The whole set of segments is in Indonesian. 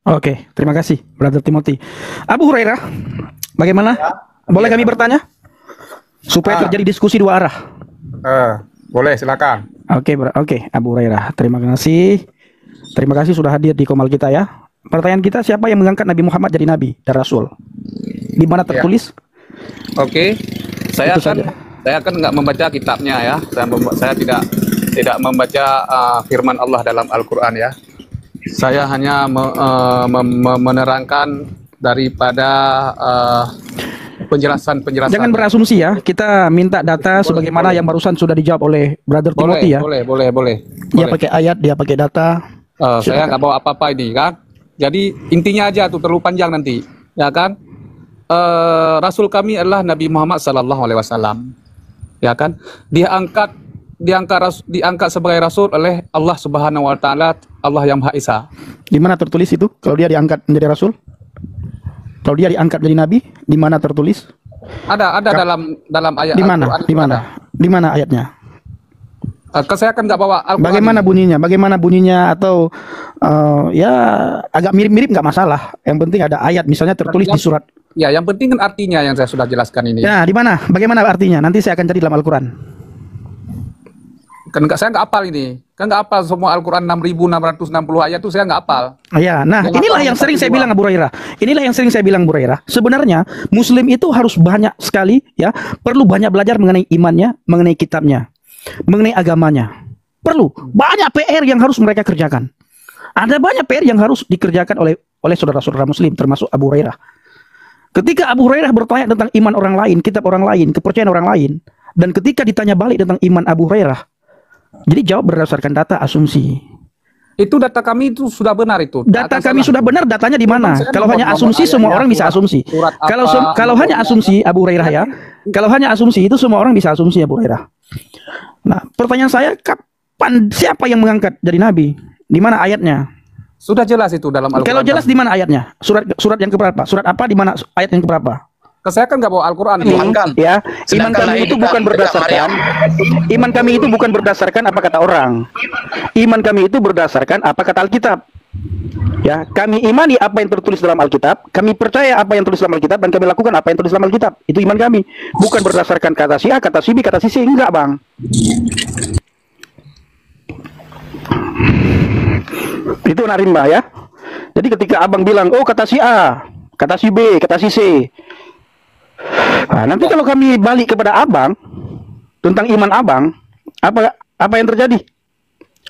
Oke, terima kasih, Brother Timothy. Abu Hurairah, bagaimana? Boleh Iya. kami bertanya? Supaya Ah, terjadi diskusi dua arah. boleh silakan. Oke, Abu Hurairah. Terima kasih. Terima kasih sudah hadir di Komal kita ya. Pertanyaan kita, siapa yang mengangkat Nabi Muhammad jadi nabi dan rasul? Di mana Ya, tertulis? oke. Saya Itu akan saja. saya akan nggak membaca kitabnya ya. Saya tidak membaca firman Allah dalam Al-Qur'an ya. Saya hanya menerangkan daripada penjelasan-penjelasan. Jangan berasumsi ya. Kita minta data Boleh, sebagaimana boleh. yang barusan sudah dijawab oleh Brother Boleh, Timothy ya. boleh. Dia pakai ayat, dia pakai data. Saya Silakan. nggak bawa apa-apa ini kan. Jadi intinya aja tuh terlalu panjang nanti, ya kan? Rasul kami adalah Nabi Muhammad Sallallahu Alaihi Wasallam, ya kan? Diangkat sebagai rasul oleh Allah Subhanahu Wa Taala, Allah yang Maha Esa. Di mana tertulis itu? Kalau dia diangkat menjadi rasul? Kalau dia diangkat menjadi nabi, di mana tertulis? Ada dalam ayat Di mana? Al-Quran Di mana? Di mana ayatnya? Saya kan nggak bawa Al-Quran. Bagaimana bunyinya? Bagaimana bunyinya? Atau ya agak mirip-mirip nggak masalah. Yang penting ada ayat, misalnya tertulis di surat. Ya, yang penting kan artinya yang saya sudah jelaskan ini. Ya, di mana? Bagaimana artinya? Nanti saya akan cari dalam Al-Quran. Kan saya nggak hafal ini. Kan nggak hafal semua Al-Quran 6.660 ayat itu saya nggak hafal. Ya, nah Yang inilah hafal yang sering satu saya dua. bilang Abu Hurairah. Inilah yang sering saya bilang Abu Hurairah. Sebenarnya Muslim itu harus banyak sekali ya, perlu banyak belajar mengenai imannya, mengenai kitabnya, mengenai agamanya. Perlu banyak PR yang harus mereka kerjakan. Ada banyak PR yang harus dikerjakan oleh saudara-saudara Muslim, termasuk Abu Hurairah. Ketika Abu Hurairah bertanya tentang iman orang lain, kitab orang lain, kepercayaan orang lain, dan ketika ditanya balik tentang iman Abu Hurairah, jadi jawab berdasarkan data asumsi. Itu data kami itu sudah benar itu. Data kami sudah benar, datanya di mana? Saya Kalau nomor- hanya nomor asumsi, semua ayatnya, orang bisa asumsi. surat apa, Kalau hanya asumsi, Abu Hurairah ya. Kalau hanya asumsi itu semua orang bisa asumsi Abu Hurairah. Nah, pertanyaan saya, kapan siapa yang mengangkat jadi nabi? Di mana ayatnya? Sudah jelas itu dalam Al-Quran. Kalau jelas di mana ayatnya? Surat yang keberapa? Surat apa di mana ayat yang keberapa? Saya kan nggak bawa Al-Quran. Ya, iman kami itu bukan berdasarkan iman kami itu bukan berdasarkan apa kata orang. Iman kami itu berdasarkan apa kata Alkitab. Ya, kami imani apa yang tertulis dalam Alkitab, kami percaya apa yang tertulis dalam Alkitab, dan kami lakukan apa yang tertulis dalam Alkitab. Itu iman kami, bukan berdasarkan kata si A, kata si B, kata si C, enggak bang. Itu narimba ya. Jadi ketika abang bilang, oh kata si A, kata si B, kata si C, nah, nanti kalau kami balik kepada abang tentang iman abang, apa yang terjadi?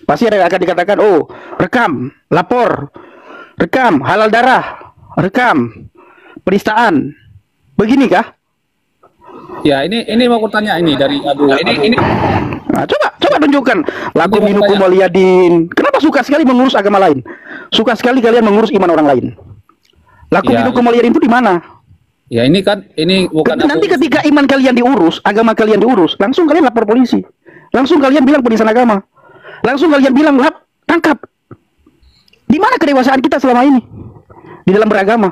Pasti ada akan dikatakan, oh rekam, lapor, rekam, halal darah, rekam, penistaan, beginikah? Ya, ini mau kutanya ini dari Abu. Ini Nah, coba tunjukkan lakum minukum waliyadin. Kenapa suka sekali mengurus agama lain? Suka sekali kalian mengurus iman orang lain. Lakum Ya, minukum waliyadin itu di mana? ya ini kan ini bukan Nanti ketika iman kalian diurus, agama kalian diurus, langsung kalian lapor polisi. Langsung kalian bilang penistaan agama. Langsung kalian bilang tangkap. Di mana kedewasaan kita selama ini? Di dalam beragama.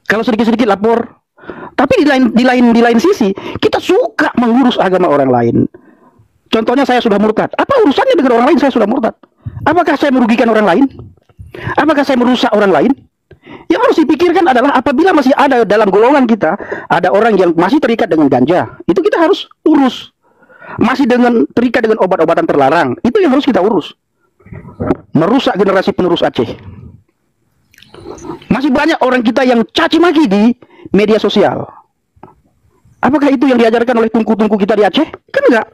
Kalau sedikit-sedikit lapor. Tapi di lain sisi, kita suka mengurus agama orang lain. Contohnya saya sudah murtad. Apa urusannya dengan orang lain saya sudah murtad? Apakah saya merugikan orang lain? Apakah saya merusak orang lain? Yang harus dipikirkan adalah apabila masih ada dalam golongan kita ada orang yang masih terikat dengan ganja, itu kita harus urus. Masih terikat dengan obat-obatan terlarang, itu yang harus kita urus. Merusak generasi penerus Aceh. Masih banyak orang kita yang caci maki di media sosial. Apakah itu yang diajarkan oleh tungku-tungku kita di Aceh? Kan enggak.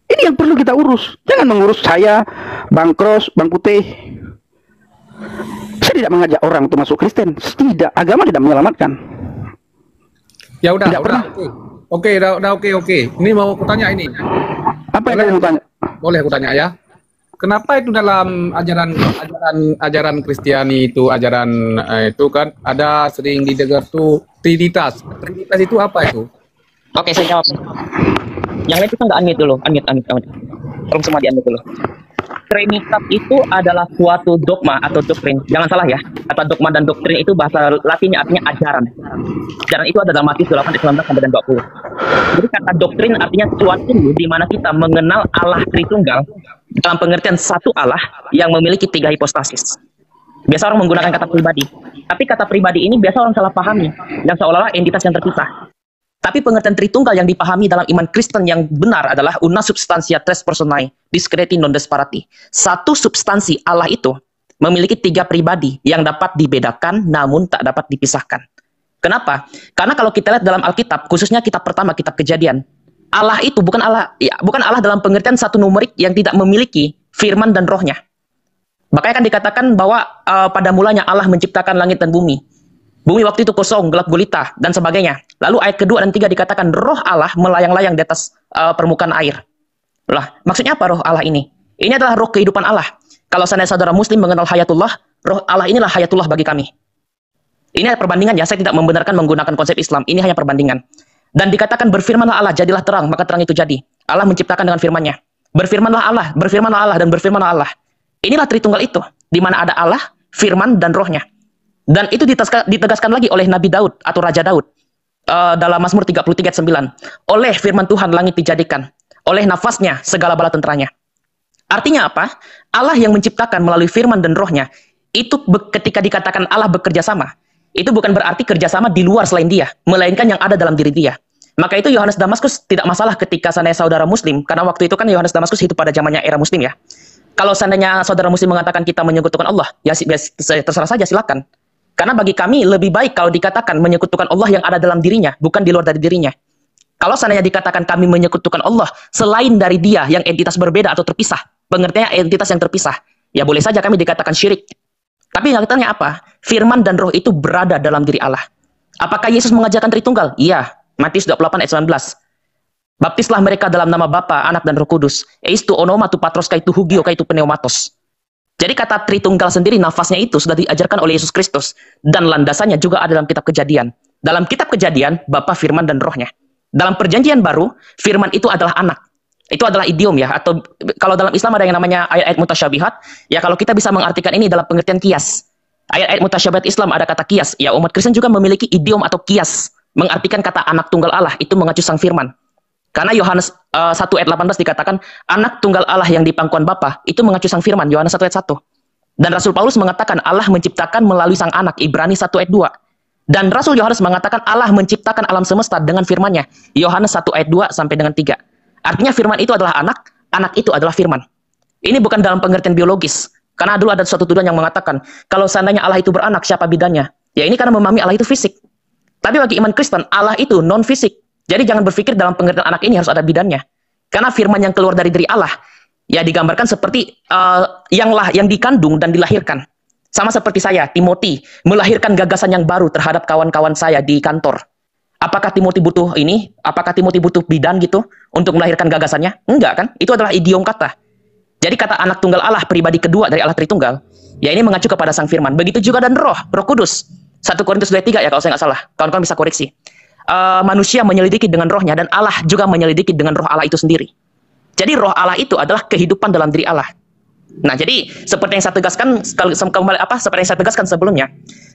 Ini yang perlu kita urus. Jangan mengurus saya, Bang Kros, Bang Putih. Saya tidak mengajak orang untuk masuk Kristen. Tidak, agama tidak menyelamatkan. Ya udah, Tidak pernah. Oke, udah oke. Ini mau kutanya ini. Apa yang kamu tanya? Boleh kutanya ya. Kenapa itu dalam ajaran Kristiani itu itu kan ada sering didengar tuh Trinitas. Trinitas itu apa itu? Oke, saya jawab. Yang lain kita nggak unmute dulu, unmute. Tolong semua di unmute dulu. Trinitas itu adalah suatu dogma atau doktrin. Jangan salah ya. Kata dogma dan doktrin itu bahasa Latinnya artinya ajaran. Ajaran itu ada dalam Matius 8 ayat 19 sampai 20. Jadi kata doktrin artinya suatu di mana kita mengenal Allah Tritunggal dalam pengertian satu Allah yang memiliki tiga hipostasis. Biasa orang menggunakan kata pribadi. Tapi kata pribadi ini biasa orang salah pahami dan seolah-olah entitas yang terpisah. Tapi pengertian Tritunggal yang dipahami dalam iman Kristen yang benar adalah una substantia tres personae, discreti non disparati. Satu substansi Allah itu memiliki 3 pribadi yang dapat dibedakan namun tak dapat dipisahkan. Kenapa? Karena kalau kita lihat dalam Alkitab, khususnya kitab pertama, kitab Kejadian, Allah itu bukan Allah, ya, bukan Allah dalam pengertian satu numerik yang tidak memiliki firman dan rohnya. Makanya kan dikatakan bahwa pada mulanya Allah menciptakan langit dan bumi. Bumi waktu itu kosong, gelap gulita, dan sebagainya. Lalu ayat kedua dan 3 dikatakan roh Allah melayang-layang di atas permukaan air. Lah, maksudnya apa roh Allah ini? Ini adalah roh kehidupan Allah. Kalau seandainya saudara muslim mengenal hayatullah, roh Allah inilah hayatullah bagi kami. Ini ada perbandingan ya, saya tidak membenarkan menggunakan konsep Islam. Ini hanya perbandingan. Dan dikatakan berfirmanlah Allah, jadilah terang, maka terang itu jadi. Allah menciptakan dengan firman-Nya. Berfirmanlah Allah, dan berfirmanlah Allah. Inilah Tritunggal itu, di mana ada Allah, firman, dan rohnya. Dan itu ditegaskan lagi oleh Nabi Daud atau Raja Daud dalam Mazmur 33 ayat 9. Oleh firman Tuhan langit dijadikan, oleh nafasnya segala bala tenteranya. Artinya apa? Allah yang menciptakan melalui firman dan rohnya, itu ketika dikatakan Allah bekerja sama, itu bukan berarti kerjasama di luar selain dia, melainkan yang ada dalam diri dia. Maka itu Yohanes Damaskus tidak masalah ketika seandainya saudara muslim, karena waktu itu kan Yohanes Damaskus hidup pada zamannya era muslim ya. Kalau seandainya saudara muslim mengatakan kita menyekutukan Allah, ya terserah saja, silakan. Karena bagi kami lebih baik kalau dikatakan menyekutukan Allah yang ada dalam dirinya, bukan di luar dari dirinya. Kalau seandainya dikatakan kami menyekutukan Allah selain dari dia yang entitas berbeda atau terpisah, pengertiannya entitas yang terpisah, ya boleh saja kami dikatakan syirik. Tapi nyatanya apa? Firman dan roh itu berada dalam diri Allah. Apakah Yesus mengajarkan Tritunggal? Iya. Matius 28 ayat 19. Baptislah mereka dalam nama Bapa, Anak, dan Roh Kudus. Eistu onoma tu patros kaitu hugio kaitu pneumatos. Jadi kata Tritunggal sendiri, nafasnya itu sudah diajarkan oleh Yesus Kristus. Dan landasannya juga ada dalam kitab Kejadian. Dalam kitab Kejadian, Bapa, Firman, dan Rohnya. Dalam perjanjian baru, Firman itu adalah anak. Itu adalah idiom ya, atau kalau dalam Islam ada yang namanya ayat-ayat mutasyabihat, ya kalau kita bisa mengartikan ini dalam pengertian kias. Ayat-ayat mutasyabihat Islam ada kata kias, ya umat Kristen juga memiliki idiom atau kias, mengartikan kata anak tunggal Allah, itu mengacu sang firman. Karena Yohanes 1 ayat 18 dikatakan, anak tunggal Allah yang di pangkuan Bapa, itu mengacu sang firman, Yohanes 1 ayat 1. Dan Rasul Paulus mengatakan Allah menciptakan melalui sang anak, Ibrani 1 ayat 2. Dan Rasul Yohanes mengatakan Allah menciptakan alam semesta dengan firman-Nya, Yohanes 1 ayat 2 sampai dengan 3. Artinya firman itu adalah anak, anak itu adalah firman. Ini bukan dalam pengertian biologis. Karena dulu ada suatu tuduhan yang mengatakan, kalau seandainya Allah itu beranak, siapa bidannya? Ya ini karena memahami Allah itu fisik. Tapi bagi iman Kristen, Allah itu non-fisik. Jadi jangan berpikir dalam pengertian anak ini harus ada bidannya. Karena firman yang keluar dari diri Allah, ya digambarkan seperti yang dikandung dan dilahirkan. Sama seperti saya, Timothy, melahirkan gagasan yang baru terhadap kawan-kawan saya di kantor. Apakah Timothy butuh ini? Apakah Timothy butuh bidan gitu untuk melahirkan gagasannya? Enggak kan? Itu adalah idiom kata. Jadi kata anak tunggal Allah, pribadi kedua dari Allah Tritunggal, ya ini mengacu kepada sang firman. Begitu juga dan roh Kudus. 1 Korintus 2:3 ya kalau saya nggak salah. Kawan-kawan bisa koreksi. Manusia menyelidiki dengan rohnya dan Allah juga menyelidiki dengan roh Allah itu sendiri. Jadi roh Allah itu adalah kehidupan dalam diri Allah. Nah, jadi seperti yang saya tegaskan seperti yang saya tegaskan sebelumnya,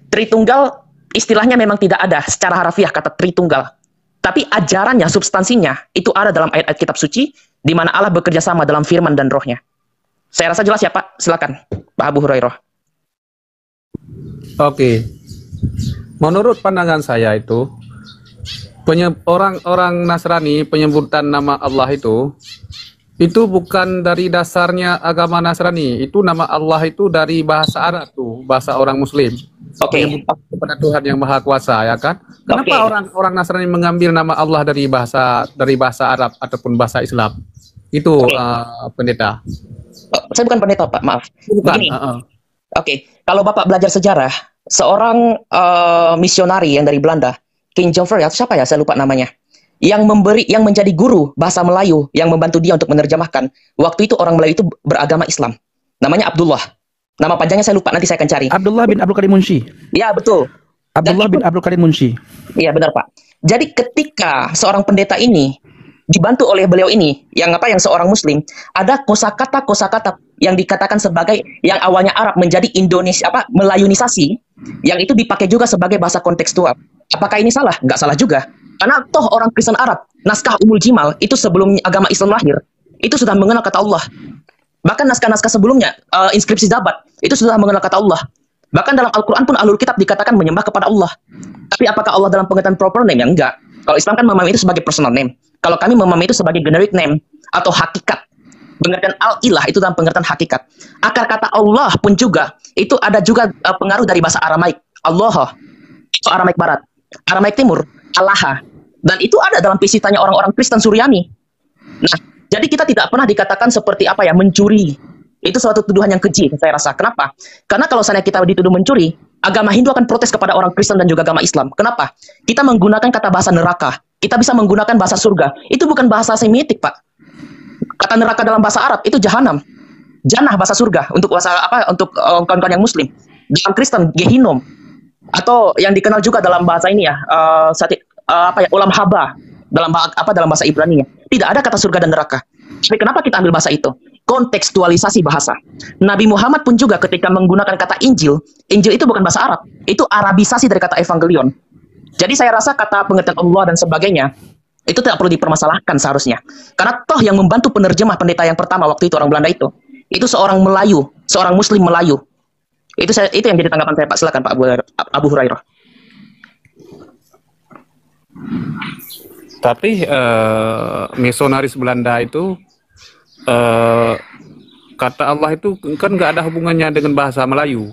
Tritunggal istilahnya memang tidak ada secara harafiah kata Tritunggal. Tapi ajarannya, substansinya itu ada dalam ayat-ayat kitab suci di mana Allah bekerja sama dalam firman dan rohnya. Saya rasa jelas ya Pak, silakan Pak Abu Hurairah. Oke. Menurut pandangan saya itu orang Nasrani penyebutan nama Allah itu bukan dari dasarnya agama Nasrani. Itu nama Allah itu dari bahasa Arab tuh, bahasa orang Muslim. Oke. Kepada Tuhan yang Maha Kuasa, ya kan? Kenapa orang Nasrani mengambil nama Allah dari bahasa Arab ataupun bahasa Islam? Itu pendeta. Saya bukan pendeta, Pak, maaf. Bukan. Begini. Oke, kalau Bapak belajar sejarah, seorang misionari yang dari Belanda, King John Verhelst, siapa ya? Saya lupa namanya. Yang menjadi guru bahasa Melayu yang membantu dia untuk menerjemahkan. Waktu itu orang Melayu itu beragama Islam. Namanya Abdullah. Nama panjangnya saya lupa, nanti saya akan cari. Abdullah bin Abdul Karim Munshi. Ya, betul. Abdullah bin Abdul Karim Munshi. Iya, benar, Pak. Jadi ketika seorang pendeta ini dibantu oleh beliau ini, yang seorang muslim, ada kosakata yang dikatakan sebagai yang awalnya Arab menjadi Melayunisasi, yang itu dipakai juga sebagai bahasa kontekstual. Apakah ini salah? Nggak salah juga. Karena toh orang Kristen Arab, naskah Umul Jimal itu sebelum agama Islam lahir, itu sudah mengenal kata Allah. Bahkan naskah-naskah sebelumnya, inskripsi Zabat, itu sudah mengenal kata Allah. Bahkan dalam Al-Quran pun ahlul kitab dikatakan menyembah kepada Allah. Tapi apakah Allah dalam pengertian proper name? Ya enggak. Kalau Islam kan memahami itu sebagai personal name. Kalau kami memahami itu sebagai generic name atau hakikat. Pengertian al-ilah itu dalam pengertian hakikat. Akar kata Allah pun juga itu ada juga pengaruh dari bahasa Aramaik. Allah itu Aramaik Barat. Aramaik Timur Allah. Dan itu ada dalam pisitanya orang-orang Kristen Suryani. Nah, jadi kita tidak pernah dikatakan seperti apa ya, mencuri. Itu suatu tuduhan yang keji, saya rasa. Kenapa? Karena kalau misalnya kita dituduh mencuri, agama Hindu akan protes kepada orang Kristen dan juga agama Islam. Kenapa? Kita menggunakan kata bahasa neraka. Kita bisa menggunakan bahasa surga. Itu bukan bahasa Semitik, Pak. Kata neraka dalam bahasa Arab itu jahanam. Jannah bahasa surga untuk bahasa apa? Untuk kawan-kawan yang Muslim. Dalam Kristen Gehinom. Atau yang dikenal juga dalam bahasa ini ya, ulam haba dalam bahasa Ibrani ya. Tidak ada kata surga dan neraka. Tapi kenapa kita ambil bahasa itu? Kontekstualisasi bahasa. Nabi Muhammad pun juga ketika menggunakan kata Injil, Injil itu bukan bahasa Arab, itu Arabisasi dari kata Evangelion. Jadi saya rasa kata pengertian Allah dan sebagainya itu tidak perlu dipermasalahkan seharusnya. Karena toh yang membantu penerjemah pendeta yang pertama waktu itu orang Belanda itu seorang Melayu, seorang Muslim Melayu. Itu yang jadi tanggapan saya, Pak. Silakan Pak Abu Hurairah. Tapi misionaris Belanda itu kata Allah itu kan nggak ada hubungannya dengan bahasa Melayu.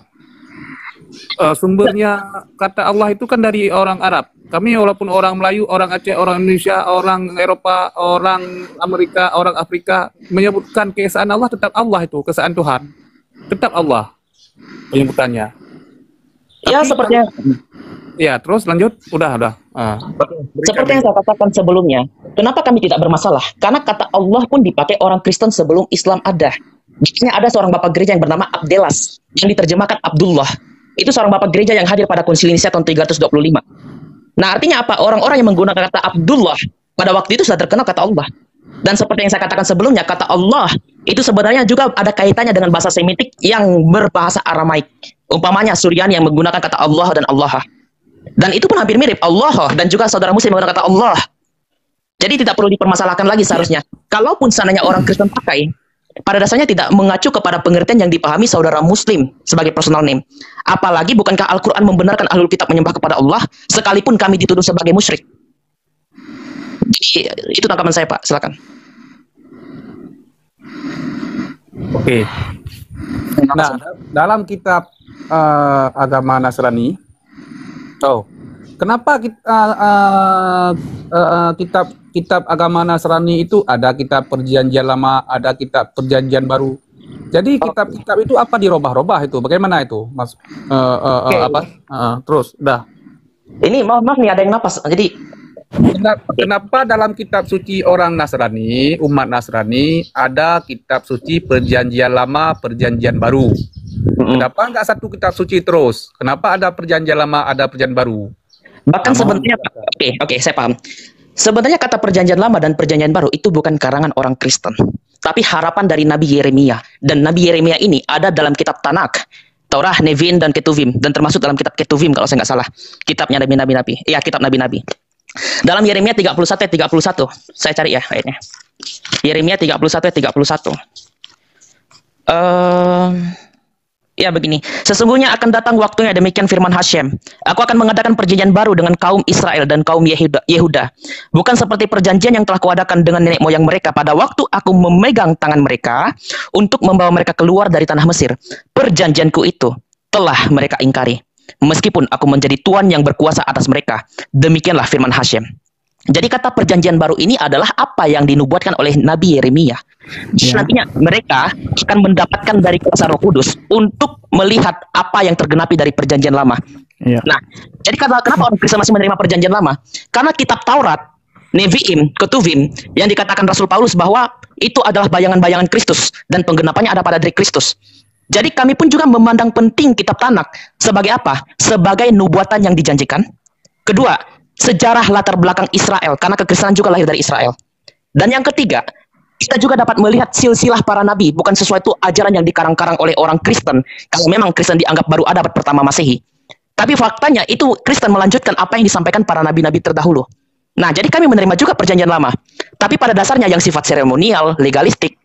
Sumbernya kata Allah itu kan dari orang Arab. Kami walaupun orang Melayu, orang Aceh, orang Indonesia, orang Eropa, orang Amerika, orang Afrika menyebutkan keesaan Allah, tetap Allah itu, keesaan Tuhan. Tetap Allah penyebutannya. Ya, sepertinya. Ya, terus lanjut. Udah. Seperti yang saya katakan sebelumnya, kenapa kami tidak bermasalah? Karena kata Allah pun dipakai orang Kristen sebelum Islam ada. Misalnya ada seorang bapak gereja yang bernama Abdelas, yang diterjemahkan Abdullah. Itu seorang bapak gereja yang hadir pada konsili Nicea tahun 325. Nah, artinya apa? Orang-orang yang menggunakan kata Abdullah pada waktu itu sudah terkenal kata Allah. Dan seperti yang saya katakan sebelumnya, kata Allah itu sebenarnya juga ada kaitannya dengan bahasa Semitik yang berbahasa Aramaik. Umpamanya Suryani yang menggunakan kata Allah dan Allah. Dan itu pun hampir mirip Allah dan juga saudara Muslim menggunakan kata Allah. Jadi tidak perlu dipermasalahkan lagi seharusnya. Kalaupun seandainya orang Kristen pakai, pada dasarnya tidak mengacu kepada pengertian yang dipahami saudara Muslim sebagai personal name. Apalagi bukankah Al-Quran membenarkan ahlul kitab menyembah kepada Allah, sekalipun kami dituduh sebagai musyrik. Jadi, itu tanggapan saya, Pak. Silakan. Oke. Nah, dalam kitab agama Nasrani, kenapa kitab agama Nasrani itu ada kitab Perjanjian Lama, ada kitab Perjanjian Baru. Jadi kitab-kitab itu apa dirubah-rubah itu? Bagaimana itu, Mas? Terus, dah. Ini maaf nih ada yang napas. Jadi kenapa dalam kitab suci orang Nasrani, umat Nasrani, ada kitab suci Perjanjian Lama, Perjanjian Baru? Kenapa nggak satu kitab suci terus? Kenapa ada Perjanjian Lama, ada Perjanjian Baru? Bahkan sebenarnya, oke, saya paham. Sebenarnya kata Perjanjian Lama dan Perjanjian Baru itu bukan karangan orang Kristen, tapi harapan dari Nabi Yeremia. Dan Nabi Yeremia ini ada dalam kitab Tanak, Torah, Nevi'im, dan Ketuvim, dan termasuk dalam kitab Ketuvim kalau saya nggak salah, kitabnya Nabi-Nabi. Ya, kitab Nabi-Nabi. Dalam Yeremia 31:31, saya cari ya ayatnya. Yeremia 31:31. Ya begini, sesungguhnya akan datang waktunya, demikian firman Hashem. Aku akan mengadakan perjanjian baru dengan kaum Israel dan kaum Yehuda. Bukan seperti perjanjian yang telah kuadakan dengan nenek moyang mereka pada waktu aku memegang tangan mereka untuk membawa mereka keluar dari tanah Mesir. Perjanjianku itu telah mereka ingkari. Meskipun aku menjadi Tuhan yang berkuasa atas mereka. Demikianlah firman Hashem. Jadi kata perjanjian baru ini adalah apa yang dinubuatkan oleh Nabi Yeremia. Nantinya mereka akan mendapatkan dari kuasa Roh Kudus untuk melihat apa yang tergenapi dari perjanjian lama. Nah, jadi kenapa orang Kristen masih menerima perjanjian lama? Karena kitab Taurat, Nevi'im, Ketuvim yang dikatakan Rasul Paulus bahwa itu adalah bayangan-bayangan Kristus dan penggenapannya ada pada diri Kristus. Jadi kami pun juga memandang penting kitab Tanak sebagai apa? Sebagai nubuatan yang dijanjikan. Kedua, sejarah latar belakang Israel, karena kekristenan juga lahir dari Israel. Dan yang ketiga, kita juga dapat melihat silsilah para nabi, bukan sesuatu ajaran yang dikarang-karang oleh orang Kristen, kalau memang Kristen dianggap baru ada abad pertama Masehi. Tapi faktanya itu Kristen melanjutkan apa yang disampaikan para nabi-nabi terdahulu. Nah, jadi kami menerima juga perjanjian lama. Tapi pada dasarnya yang sifat seremonial, legalistik,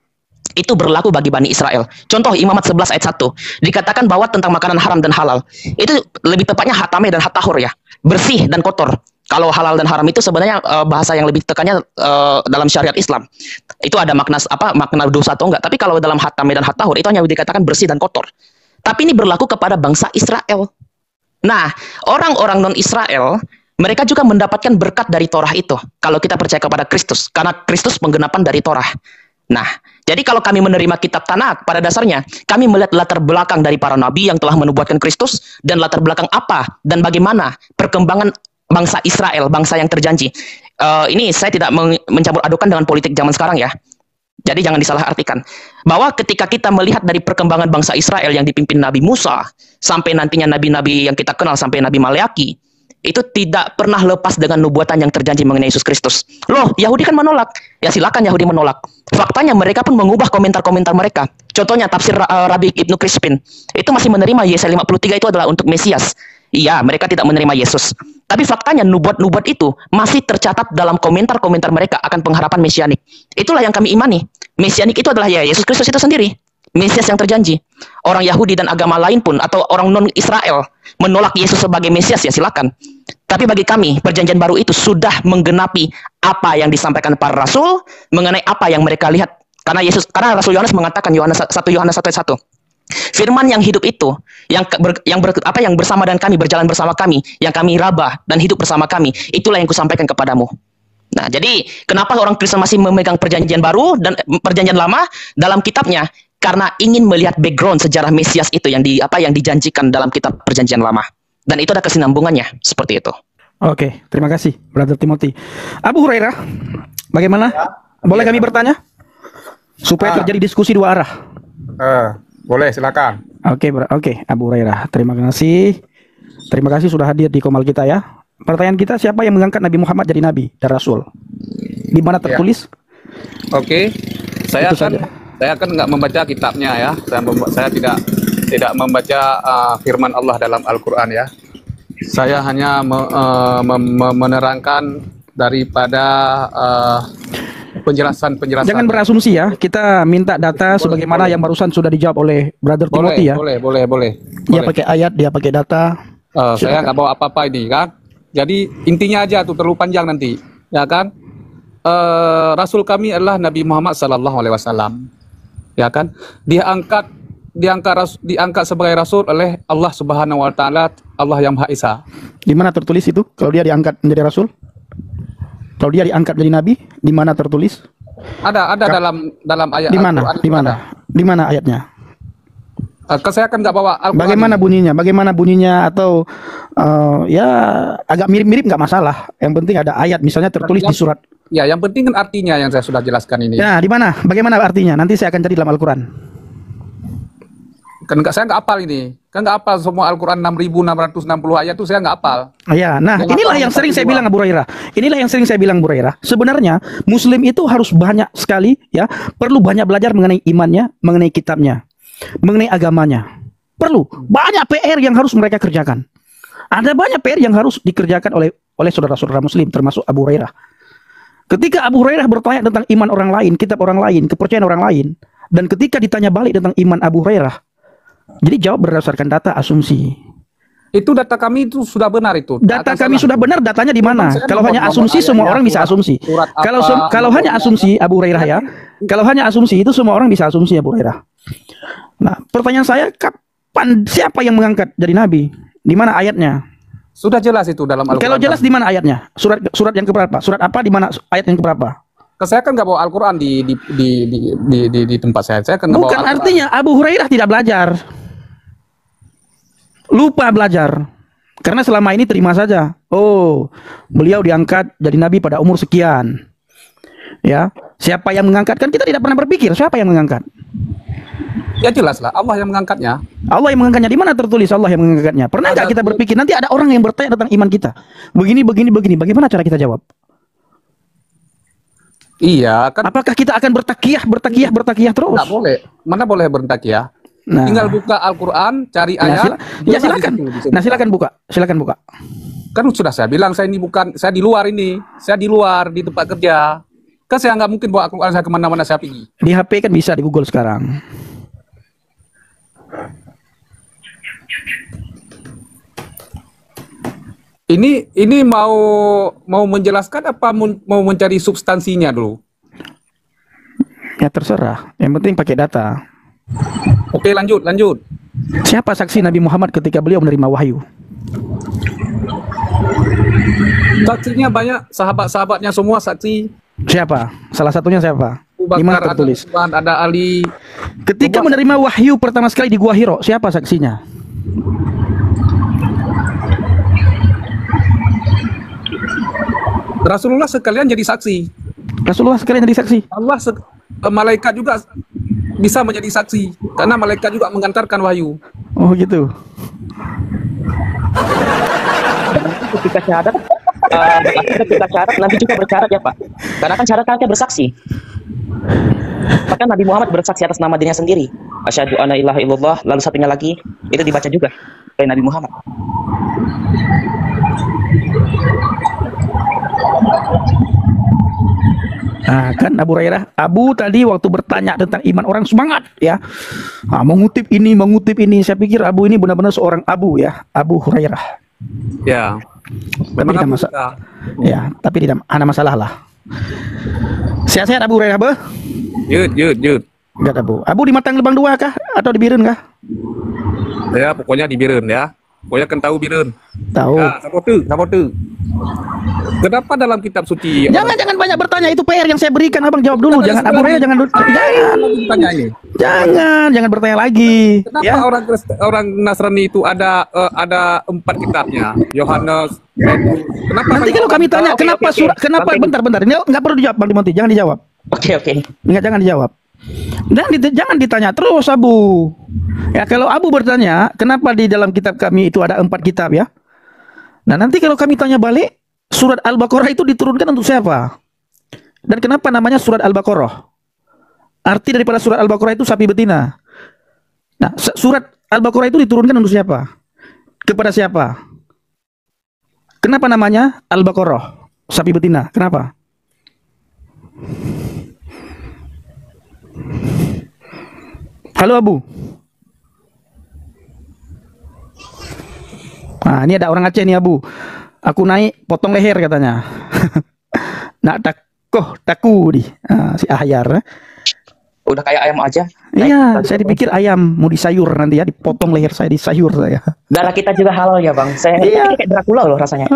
itu berlaku bagi Bani Israel. Contoh Imamat 11 ayat 1. Dikatakan bahwa tentang makanan haram dan halal. Itu lebih tepatnya hatame dan hatahur ya. Bersih dan kotor. Kalau halal dan haram itu sebenarnya bahasa yang lebih tekannya dalam syariat Islam. Itu ada makna makna dosa atau enggak. Tapi kalau dalam hatame dan hatahur itu hanya dikatakan bersih dan kotor. Tapi ini berlaku kepada bangsa Israel. Nah, orang-orang non-Israel mereka juga mendapatkan berkat dari Torah itu. Kalau kita percaya kepada Kristus, karena Kristus penggenapan dari Torah. Nah, jadi kalau kami menerima kitab Tanakh, pada dasarnya kami melihat latar belakang dari para nabi yang telah menubuatkan Kristus dan latar belakang apa dan bagaimana perkembangan bangsa Israel, bangsa yang terjanji. Ini saya tidak mencampur adukan dengan politik zaman sekarang ya. Jadi jangan disalahartikan. Bahwa ketika kita melihat dari perkembangan bangsa Israel yang dipimpin Nabi Musa sampai nantinya nabi-nabi yang kita kenal sampai Nabi Maleaki, itu tidak pernah lepas dengan nubuatan yang terjanji mengenai Yesus Kristus. Loh, Yahudi kan menolak. Ya silakan Yahudi menolak. Faktanya mereka pun mengubah komentar-komentar mereka. Contohnya tafsir Rabi Ibnu Crispin. Itu masih menerima Yesaya 53 itu adalah untuk Mesias. Iya, mereka tidak menerima Yesus. Tapi faktanya nubuat-nubuat itu masih tercatat dalam komentar-komentar mereka akan pengharapan mesianik. Itulah yang kami imani. Mesianik itu adalah ya Yesus Kristus itu sendiri. Mesias yang terjanji. Orang Yahudi dan agama lain pun atau orang non-Israel menolak Yesus sebagai Mesias ya silakan. Tapi bagi kami perjanjian baru itu sudah menggenapi apa yang disampaikan para rasul mengenai apa yang mereka lihat. Karena Rasul Yohanes mengatakan 1 Yohanes 1 ayat 1. Firman yang hidup itu yang bersama dan kami berjalan bersama kami, yang kami rabah dan hidup bersama kami, itulah yang kusampaikan kepadamu. Nah, jadi kenapa orang Kristen masih memegang perjanjian baru dan perjanjian lama dalam kitabnya? Karena ingin melihat background sejarah Mesias itu yang dijanjikan dalam kitab perjanjian lama. Dan itu ada kesinambungannya seperti itu. Oke, terima kasih Brother Timothy. Abu Hurairah, bagaimana? Boleh kami bertanya? Supaya terjadi diskusi dua arah. Boleh, silakan. Oke, Abu Hurairah. Terima kasih. Terima kasih sudah hadir di Komal kita ya. Pertanyaan kita, siapa yang mengangkat Nabi Muhammad jadi nabi dan rasul? Di mana tertulis? Oke. Saya akan nggak membaca kitabnya ya. Saya tidak membaca firman Allah dalam Al-Qur'an ya. Saya hanya menerangkan daripada penjelasan. Jangan berasumsi ya. Kita minta data sebagaimana yang barusan sudah dijawab oleh Brother Timothy ya. Boleh. Dia pakai ayat, dia pakai data. Saya nggak bawa apa-apa ini kan. Jadi intinya aja tuh terlalu panjang nanti, ya kan? Rasul kami adalah Nabi Muhammad Sallallahu Alaihi Wasallam, ya kan? Diangkat sebagai rasul oleh Allah Subhanahu Wa Taala, Allah yang Maha Esa. Di mana tertulis itu? Kalau dia diangkat menjadi rasul? Kalau dia diangkat menjadi nabi, di mana tertulis? Ada dalam ayat. Di mana ayatnya? Saya kan nggak bawa Bagaimana Al-Quran. bunyinya atau ya agak mirip-mirip nggak masalah. Yang penting ada ayat misalnya tertulis di surat. Ya, yang penting kan artinya yang saya sudah jelaskan ini. Ya, di mana? Bagaimana artinya? Nanti saya akan cari dalam Al-Quran. Kan saya nggak hafal ini. Kan nggak hafal semua Al-Quran 6.660 ayat itu saya nggak hafal. Ya, nah Yang inilah yang sering saya bilang Abu Hurairah. Inilah yang sering saya bilang Abu Hurairah. Sebenarnya Muslim itu harus banyak sekali ya, perlu banyak belajar mengenai imannya, mengenai kitabnya, mengenai agamanya. Perlu banyak PR yang harus mereka kerjakan. Ada banyak PR yang harus dikerjakan oleh saudara-saudara Muslim termasuk Abu Hurairah. Ketika Abu Hurairah bertanya tentang iman orang lain, kitab orang lain, kepercayaan orang lain, dan ketika ditanya balik tentang iman Abu Hurairah, jadi jawab berdasarkan data asumsi. Itu data kami itu sudah benar itu. Data kami sudah benar, datanya di mana? Kalau hanya asumsi semua orang bisa asumsi. Kalau hanya asumsi Abu Hurairah ya, kalau hanya asumsi itu semua orang bisa asumsi Abu Hurairah. Nah, pertanyaan saya, siapa yang mengangkat jadi nabi? Di mana ayatnya? Sudah jelas itu dalam Al-Quran. Kalau jelas di mana ayatnya? Surat yang keberapa? Surat apa di mana ayat yang keberapa? Saya kan nggak bawa Al-Quran di tempat saya. Saya kan Bukan bawa artinya Abu Hurairah tidak belajar. Lupa belajar. Karena selama ini terima saja. Oh, beliau diangkat jadi nabi pada umur sekian. Ya, siapa yang mengangkat? Kan kita tidak pernah berpikir siapa yang mengangkat. Ya jelas lah, Allah yang mengangkatnya. Allah yang mengangkatnya. Di mana tertulis Allah yang mengangkatnya? Pernah nggak kita berpikir nanti ada orang yang bertanya tentang iman kita? Begini. Bagaimana cara kita jawab? Iya, kan. Apakah kita akan bertakiyah terus? Nggak boleh. Mana boleh bertakiyah? Nah, tinggal buka Al-Quran, cari ayat. Silakan. Nah, silakan buka. Kan sudah saya bilang saya di luar ini. Saya di luar di tempat kerja. Kan saya nggak mungkin bawa Al-Quran saya kemana-mana saya pergi. Di HP kan bisa, di Google sekarang. Ini mau menjelaskan apa mau mencari substansinya dulu? Ya terserah. Yang penting pakai data. Oke, lanjut. Siapa saksi Nabi Muhammad ketika beliau menerima wahyu? Saksinya banyak, sahabat-sahabatnya semua saksi. Siapa? Salah satunya siapa? Abu Di mana Bakar, ada tertulis? Utsman, ada Ali. Ketika Semua- menerima wahyu pertama sekali di Gua Hiro, siapa saksinya? Rasulullah sekalian jadi saksi. Rasulullah sekalian jadi saksi. Malaikat juga bisa menjadi saksi karena malaikat juga mengantarkan wahyu. Oh gitu. Ketika syahadat, ketika syahadat nanti juga bersyahadat ya Pak. Karena kan syahadat kan bersaksi. Bahkan Nabi Muhammad bersaksi atas nama dirinya sendiri. Asyhadu anna ilaha illallah. Lalu satunya lagi itu dibaca juga oleh Nabi Muhammad. Nah, kan Abu Hurairah, Abu tadi waktu bertanya tentang iman orang semangat ya. Nah, mengutip ini, saya pikir Abu ini benar-benar seorang Abu ya, Abu Hurairah. Ya. Tapi tidak masalah. Ya, tapi tidak ada masalah lah. Sehat-sehat Abu Hurairah, Beh? Yud. Enggak Abu. Abu di Matang Lebang 2 kah atau di Biren kah? Ya, pokoknya di Biren ya. Pokoknya kan tahu Biren. Tahu. Ya, sapotu. Kenapa dalam kitab suci? Jangan banyak bertanya, itu PR yang saya berikan, Abang jawab dulu. Jangan Abu Hurairah jangan Tanya ini. jangan bertanya lagi. Kenapa Ya. orang Nasrani itu ada 4 kitabnya? Yohanes, Petrus. Kenapa? Nanti kalau kami tanya Oke, kenapa oke. surat, kenapa Oke. bentar. Ini nggak perlu dijawab Bang Dimonti, jangan dijawab. Oke. Jangan dijawab. Dan jangan ditanya terus Abu. Ya kalau Abu bertanya, kenapa di dalam kitab kami itu ada 4 kitab ya? Nah nanti kalau kami tanya balik, surat Al-Baqarah itu diturunkan untuk siapa? Dan kenapa namanya surat Al-Baqarah? Arti daripada surat Al-Baqarah itu sapi betina. Nah surat Al-Baqarah itu diturunkan untuk siapa? Kepada siapa? Kenapa namanya Al-Baqarah? Sapi betina. Kenapa? Halo Abu. Nah ini ada orang Aceh nih Abu. Aku naik potong leher katanya. Nak taku di si Ahyar. Udah kayak ayam aja. Iya, saya dipikir ayam mau disayur nanti ya, dipotong leher saya disayur saya. Darah kita juga halal ya Bang. Saya Iya. kayak Dracula loh rasanya.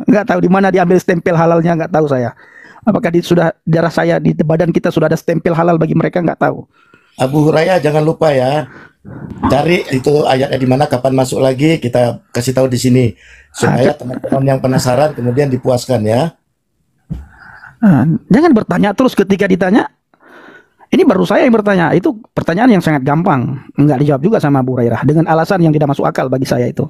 Nggak tahu di mana diambil stempel halalnya, nggak tahu saya. Apakah sudah darah saya di badan kita sudah ada stempel halal bagi mereka, nggak tahu. Abu Hurairah jangan lupa ya. Cari itu ayatnya di mana, kapan masuk lagi, kita kasih tahu di sini supaya teman-teman yang penasaran kemudian dipuaskan ya. Jangan bertanya terus ketika ditanya. Ini baru saya yang bertanya. Itu pertanyaan yang sangat gampang, nggak dijawab juga sama Abu Hurairah dengan alasan yang tidak masuk akal bagi saya itu.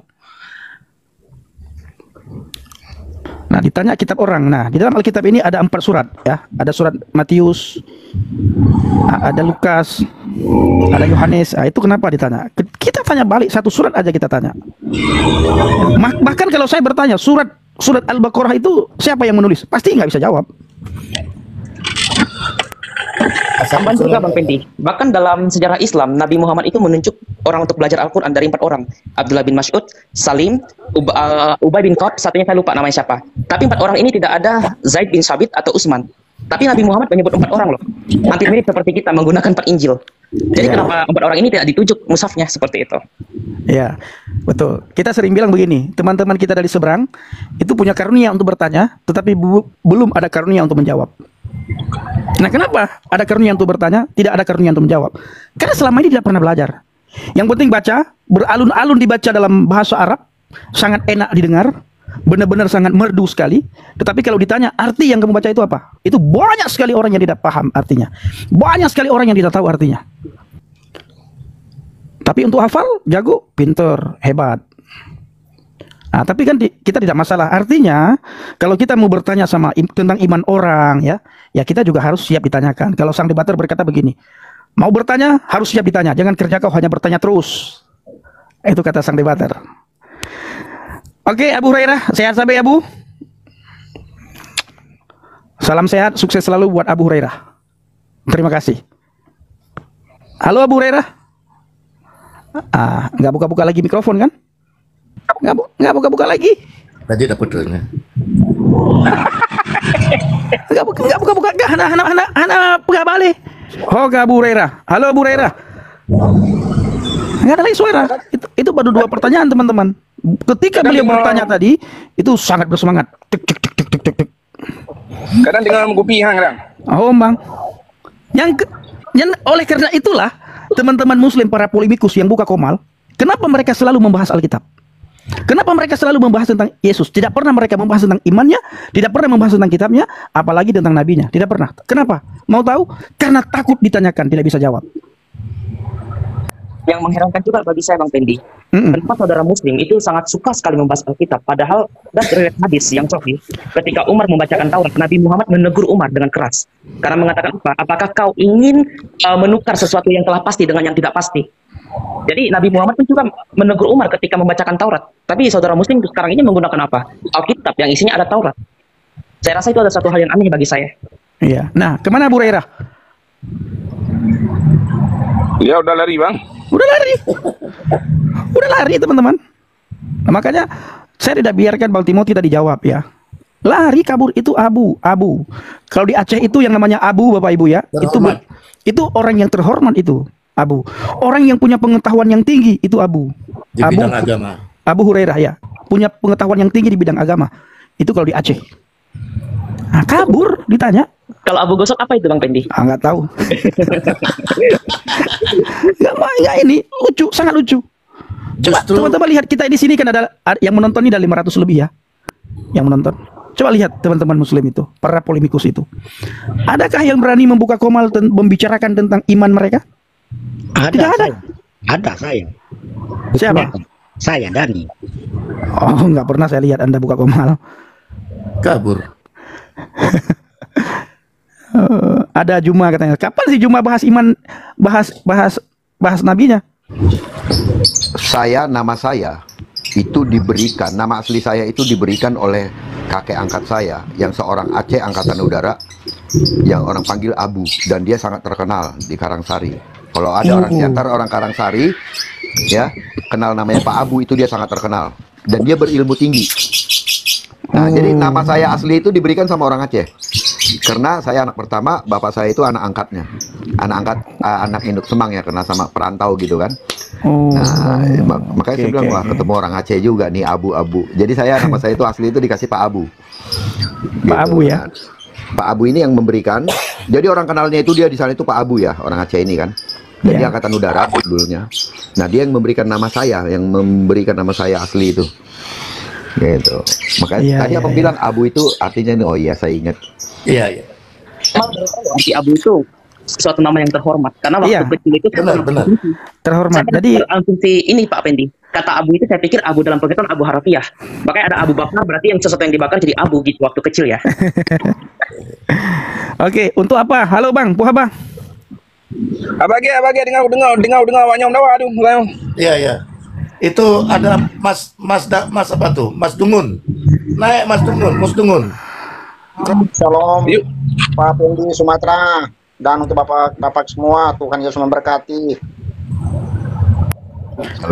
Nah, ditanya kitab orang. Nah, di dalam Alkitab ini ada 4 surat ya. Ada surat Matius, ada Lukas, ada Yohanes. Itu kenapa ditanya? Kita tanya balik, satu surat aja kita tanya. Bahkan kalau saya bertanya surat Al-Baqarah itu siapa yang menulis? Pasti nggak bisa jawab. Tambahan juga Bang Pendi. Bahkan dalam sejarah Islam, Nabi Muhammad itu menunjuk orang untuk belajar Al-Quran dari 4 orang. Abdullah bin Mas'ud, Salim, Ubay bin Ka'ab, satunya saya lupa namanya siapa. Tapi 4 orang ini tidak ada Zaid bin Sabit atau Utsman. Tapi Nabi Muhammad menyebut 4 orang loh. Hampir mirip seperti kita menggunakan 4 Injil. Jadi kenapa 4 orang ini tidak ditujuk mushafnya seperti itu? Ya, betul. Kita sering bilang begini, teman-teman kita dari seberang itu punya karunia untuk bertanya, tetapi belum ada karunia untuk menjawab. Nah, kenapa ada karunia untuk bertanya, tidak ada karunia untuk menjawab? Karena selama ini tidak pernah belajar. Yang penting baca, beralun-alun dibaca dalam bahasa Arab, sangat enak didengar, benar-benar sangat merdu sekali. Tetapi kalau ditanya arti yang kamu baca itu apa? Itu banyak sekali orang yang tidak paham artinya. Banyak sekali orang yang tidak tahu artinya. Tapi untuk hafal, jago, pinter, hebat. Nah, tapi kan kita tidak masalah. Artinya, kalau kita mau bertanya tentang iman orang, ya kita juga harus siap ditanyakan. Kalau sang debater berkata begini, mau bertanya harus siap ditanya. Jangan kerja kau hanya bertanya terus. Itu kata sang debater. Oke, Abu Hurairah, sehat sampai Abu. Salam sehat, sukses selalu buat Abu Hurairah. Terima kasih. Halo Abu Hurairah. Nggak buka-buka lagi mikrofon kan? Nggak buka-buka lagi. Tadi udah putusnya. Nggak buka-buka. Hana buka balik. Oh, Abu Hurairah. Halo Abu Hurairah. Nggak ada lagi suara. Itu baru 2 pertanyaan teman-teman. Ketika beliau bertanya tadi, itu sangat bersemangat. Tek. Kadang dengar menggupi hang kadang. Oh, Bang. Yang oleh karena itulah teman-teman muslim para polemikus yang buka Komal, kenapa mereka selalu membahas Alkitab? Kenapa mereka selalu membahas tentang Yesus? Tidak pernah mereka membahas tentang imannya, tidak pernah membahas tentang kitabnya, apalagi tentang nabinya. Tidak pernah. Kenapa? Mau tahu? Karena takut ditanyakan, tidak bisa jawab. Yang mengherankan juga bagi saya Bang Pendi, kenapa saudara muslim itu sangat suka sekali membahas Alkitab, padahal dan riwayat hadis yang sahih ketika Umar membacakan Taurat, Nabi Muhammad menegur Umar dengan keras karena mengatakan apa? Apakah kau ingin menukar sesuatu yang telah pasti dengan yang tidak pasti? Jadi Nabi Muhammad pun juga menegur Umar ketika membacakan Taurat. Tapi saudara muslim sekarang ini menggunakan apa? Alkitab yang isinya ada Taurat. Saya rasa itu ada satu hal yang aneh bagi saya. Iya. Nah, kemana Abu Hurairah? Ya udah lari bang. Udah lari teman-teman. Nah, makanya saya tidak biarkan Bang Timothy tadi jawab ya. Lari kabur itu Abu. Kalau di Aceh itu yang namanya Abu Bapak Ibu ya. Terhormat. Itu orang yang terhormat itu Abu. Orang yang punya pengetahuan yang tinggi itu Abu. Di bidang agama. Abu Hurairah ya. Punya pengetahuan yang tinggi di bidang agama. Itu kalau di Aceh. Nah, kabur ditanya. Kalau Abu Gosok apa itu Bang Pendi? Nggak tahu. Nggak ini lucu, sangat lucu. Coba Justru- teman-teman lihat, kita di sini kan ada yang menonton ini ada 500 lebih ya. Yang menonton. Coba lihat teman-teman muslim itu, para polemikus itu. Adakah yang berani membuka Komal membicarakan tentang iman mereka? Tidak ada. Ada saya. Siapa? Saya Dani. Oh, nggak pernah saya lihat Anda buka Komal. Kabur. Ada Juma katanya. Kapan sih Juma bahas iman, bahas nabinya? Nama saya itu diberikan, nama asli saya itu diberikan oleh kakek angkat saya yang seorang Aceh Angkatan Udara yang orang panggil Abu, dan dia sangat terkenal di Karangsari. Kalau ada orang di antara orang Karangsari ya kenal namanya Pak Abu, itu dia sangat terkenal dan dia berilmu tinggi. Nah, jadi nama saya asli itu diberikan sama orang Aceh. Karena saya anak pertama, bapak saya itu anak angkatnya. Anak induk Semang ya, karena sama perantau gitu kan. Nah, makanya saya bilang, wah ketemu orang Aceh juga nih, Abu-Abu. Jadi nama saya itu asli itu dikasih Pak Abu. Pak Abu ya. Pak Abu ini yang memberikan. Jadi orang kenalnya itu dia di sana itu Pak Abu ya, orang Aceh ini kan. Dan dia Angkatan Udara dulunya. Nah, dia yang memberikan nama saya, asli itu. Gitu. Makanya tadi apa bilang Abu itu artinya ini, oh iya saya ingat. Iya. Si Abu itu suatu nama yang terhormat karena waktu kecil itu Benar. Terhormat. Jadi asumsi ini Pak Pendi, kata Abu itu saya pikir Abu dalam pengertian Abu harafiah. Makanya ada Abu Bakar, berarti yang sesuatu yang dibakar jadi Abu gitu waktu kecil ya. Oke, untuk apa? Halo Bang, puha Bang. Abagi dengar wanyam dawa aduh. Iya. Itu ada Mas apa tuh? Mas Dungun. Naik Mas Dungun. Shalom Pak Pendi Sumatera, dan untuk Bapak semua, Tuhan Yesus memberkati.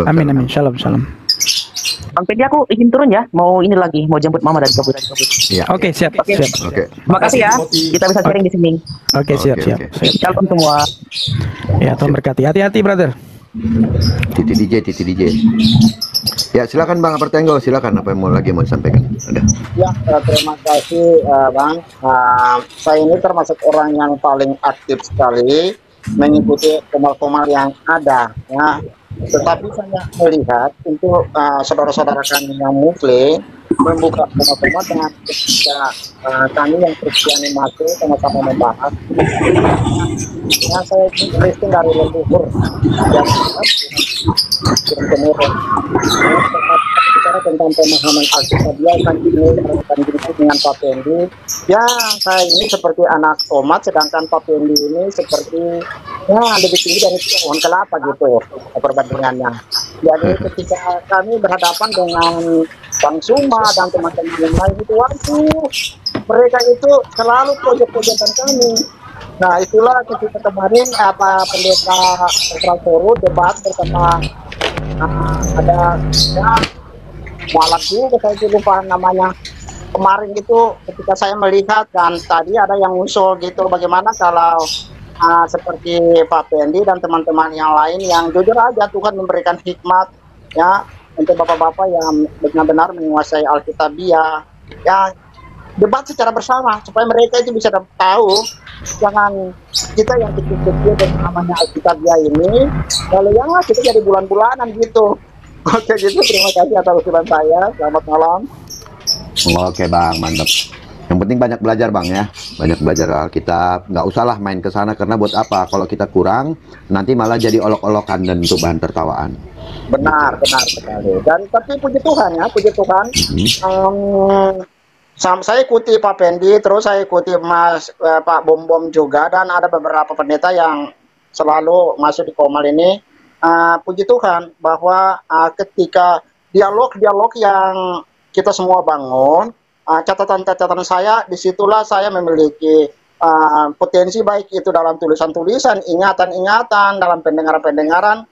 Amin. Shalom. Bang Pendi, aku izin turun ya, mau jemput mama dari kabut. Iya. Oke, siap. Oke. Terima kasih ya, kita bisa sharing di sini. Oke, siap. Shalom semua. Ya, Tuhan berkati. Hati-hati, brother. Titi DJ. Ya, silakan Bang Apertenggo, silakan apa yang mau disampaikan. Ada. Ya, terima kasih Bang. Saya ini termasuk orang yang paling aktif sekali mengikuti komal-komal yang ada ya. Tetapi saya melihat untuk saudara-saudara kami yang muslim membuka komal-komal dengan ketika kami yang Kristiani masuk sama-sama membahas. Ya, saya Kristen dari leluhur yang kemudian bicara tentang pemahaman Alkitab kan ini akan diskusi dengan Pak Pendi. Ya, saya ini seperti anak tomat, sedangkan Pak Pendi ini seperti lebih tinggi dari pohon kelapa gitu perbandingannya. Jadi ketika kami berhadapan dengan Bang Suma dan teman-teman yang lain itu, waduh, mereka itu selalu pojok-pojokan kami. Nah, itulah ketika kemarin pendeta Soro debat bersama ada ya, mualaf juga, saya lupa namanya. Kemarin itu ketika saya melihat dan tadi ada yang usul gitu, bagaimana kalau seperti Pak Pendi dan teman-teman yang lain yang jujur aja Tuhan memberikan hikmat ya untuk bapak-bapak yang benar-benar menguasai Alkitabiah ya, debat secara bersama supaya mereka itu bisa tahu, jangan kita yang kecil-kecil dengan namanya Alkitabiah ini lalu ya kita jadi bulan-bulanan gitu. Oke gitu, terima kasih atas usulan saya, selamat malam. Oke Bang, mantap. Yang penting banyak belajar Bang ya, banyak belajar Alkitab. Nggak usahlah main ke sana, karena buat apa? Kalau kita kurang, nanti malah jadi olok-olokan dan untuk bahan tertawaan. Benar sekali. Dan tapi puji Tuhan ya, puji Tuhan. Saya ikuti Pak Pendi, terus saya ikuti Pak Bom juga, dan ada beberapa pendeta yang selalu masuk di Komal ini. Puji Tuhan bahwa ketika dialog-dialog yang kita semua bangun, catatan-catatan saya, disitulah saya memiliki potensi baik itu dalam tulisan-tulisan, ingatan-ingatan, dalam pendengaran-pendengaran.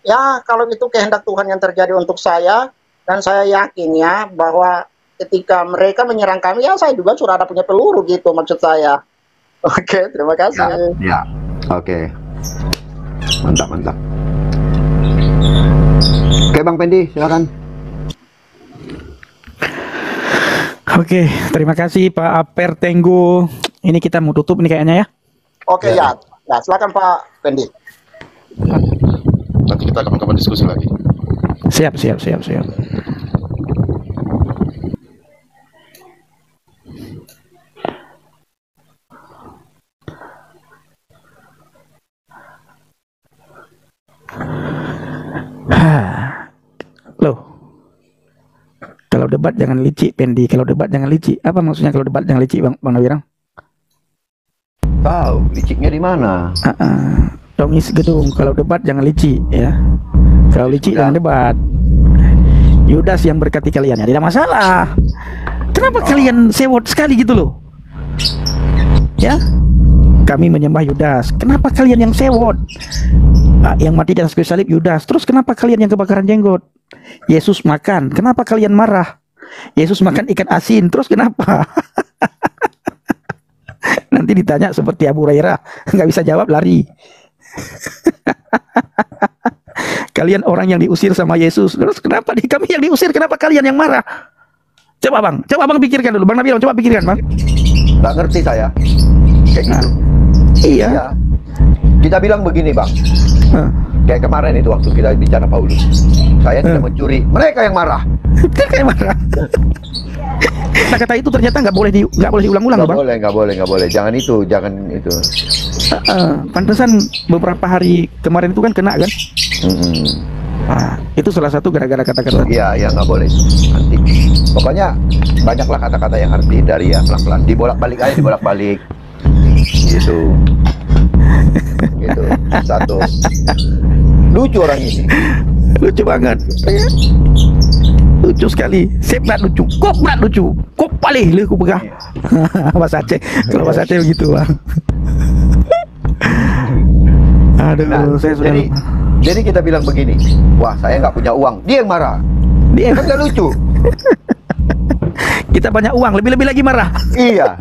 Ya kalau itu kehendak Tuhan yang terjadi untuk saya, dan saya yakin ya bahwa ketika mereka menyerang kami, ya saya juga sudah ada punya peluru gitu maksud saya. Oke, terima kasih. Ya. Oke. Mantap. Oke Bang Pendi, silakan. Oke, terima kasih Pak Aper Tenggo. Ini kita mau tutup nih kayaknya ya. Oke ya silakan Pak Pendi. Nanti kita kapan-kapan diskusi lagi. Siap. Loh, kalau debat jangan licik Pendi, kalau debat jangan licik. Apa maksudnya kalau debat jangan licik Bang Nawirang? Tahu liciknya di mana? Dongis gedung, kalau debat jangan licik ya. Kalau licik jangan debat. Yudas yang berkati kalian ya, tidak masalah. Kenapa kalian sewot sekali gitu loh? Ya, kami menyembah Yudas. Kenapa kalian yang sewot? Yang mati di atas kayu salib Yudas. Terus kenapa kalian yang kebakaran jenggot? Yesus makan. Kenapa kalian marah? Yesus makan ikan asin. Terus kenapa? Nanti ditanya seperti Abu Hurairah, nggak bisa jawab, lari. Kalian orang yang diusir sama Yesus. Terus kenapa kami yang diusir? Kenapa kalian yang marah? Coba bang pikirkan dulu. Bang Nabi, coba pikirkan bang. Nggak ngerti saya. Kayak gitu. Iya. Kita bilang begini Bang. Kayak kemarin itu waktu kita bicara Paulus. Saya tidak mencuri. Mereka yang marah. Mereka yang marah. Kata-kata itu ternyata nggak boleh diulang-ulang loh bang. Nggak boleh. Jangan itu. Pantesan beberapa hari kemarin itu kan kena kan. Itu salah satu gara-gara kata-kata. Iya nggak boleh. Nanti. Pokoknya banyaklah kata-kata yang harus dihindari ya, pelan-pelan. Dibolak-balik aja, dibolak-balik. Gitu. Satu. Lucu orang ini. Lucu banget. Lucu sekali. Sebab lucu. Kok lucu. Kok paling lu pegang. Mas Aceh. Kalau Mas Aceh begitu bang. Aduh, saya sudah. Jadi kita bilang begini. Wah, saya nggak punya uang. Dia yang marah. Dia kan nggak lucu. Kita banyak uang, lebih-lebih lagi marah. Iya.